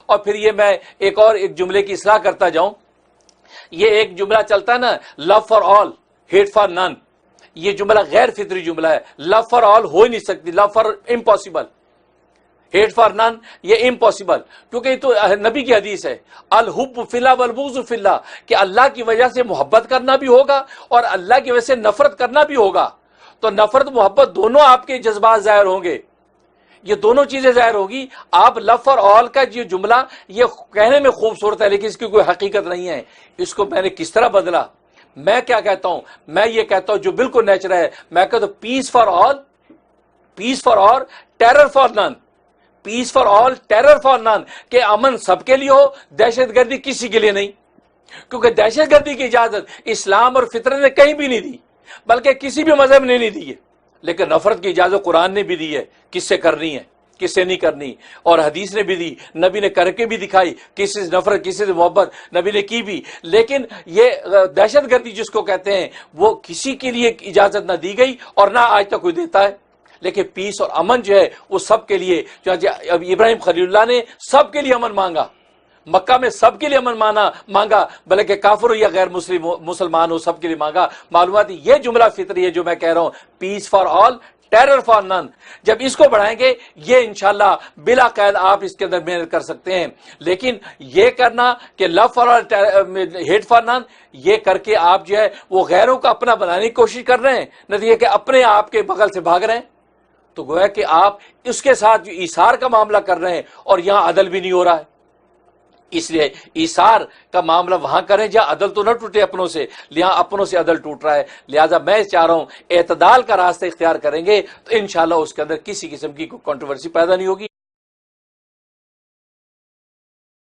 اور پھر یہ میں ایک جملے کی اصلاح کرتا جاؤں. یہ ایک جملہ چلتا ہے نا، love for all hate for none. یہ جملہ غیر فطری جملہ ہے. لو فار آل ہو ہی نہیں سکتی، love for impossible, hate for none یہ امپاسبل، کیونکہ یہ تو نبی کی حدیث ہے، الحب فی اللہ والبغض فی اللہ، کہ اللہ کی وجہ سے محبت کرنا بھی ہوگا اور اللہ کی وجہ سے نفرت کرنا بھی ہوگا. تو نفرت محبت دونوں آپ کے جذبات ظاہر ہوں گے، یہ دونوں چیزیں ظاہر ہوگی. آپ لو فار آل کا یہ جملہ یہ کہنے میں خوبصورت ہے لیکن اس کی کوئی حقیقت نہیں ہے. اس کو میں نے کس طرح بدلا؟ میں کیا کہتا ہوں؟ میں یہ کہتا ہوں جو بالکل نیچرل ہے، میں کہتا ہوں peace for all, peace for all, terror for none. Peace for all, terror for none, کہ امن سب کے لیے ہو، دہشت گردی کسی کے لیے نہیں. کیونکہ دہشت گردی کی اجازت اسلام اور فطرت نے کہیں بھی نہیں دی، بلکہ کسی بھی مذہب نے نہیں دی ہے. لیکن نفرت کی اجازت قرآن نے بھی دی ہے، کس سے کرنی ہے کس سے نہیں کرنی، اور حدیث نے بھی دی، نبی نے کر کے بھی دکھائی، کسی سے نفرت کسی سے محبت نبی نے کی بھی. لیکن یہ دہشت گردی جس کو کہتے ہیں وہ کسی کے لیے اجازت نہ دی گئی اور نہ آج تک کوئی دیتا ہے. لیکن پیس اور امن جو ہے وہ سب کے لیے. اب ابراہیم خلیل اللہ نے سب کے لیے امن مانگا، مکہ میں سب کے لیے امن مانگا، بلکہ کافر ہو یا غیر مسلمان ہو سب کے لیے مانگا. معلومات یہ جملہ فطری ہے جو میں کہہ رہا ہوں، peace for all, terror for نن. جب اس کو بڑھائیں گے یہ انشاءاللہ بلا قید آپ اس کے اندر محنت کر سکتے ہیں. لیکن یہ کرنا کہ love for all hate for none, یہ کر کے آپ جو ہے وہ غیروں کو اپنا بنانے کی کوشش کر رہے ہیں، نتیجہ کہ اپنے آپ کے بغل سے بھاگ رہے ہیں. تو گویا کہ آپ اس کے ساتھ جو ایثار کا معاملہ کر رہے ہیں اور یہاں عدل بھی نہیں ہو رہا ہے. اس لیے ایثار کا معاملہ وہاں کریں جہاں عدل تو نہ ٹوٹے اپنوں سے، یہاں اپنوں سے عدل ٹوٹ رہا ہے. لہٰذا میں چاہ رہا ہوں اعتدال کا راستہ اختیار کریں گے تو انشاءاللہ اس کے اندر کسی قسم کی کوئی کنٹروورسی پیدا نہیں ہوگی.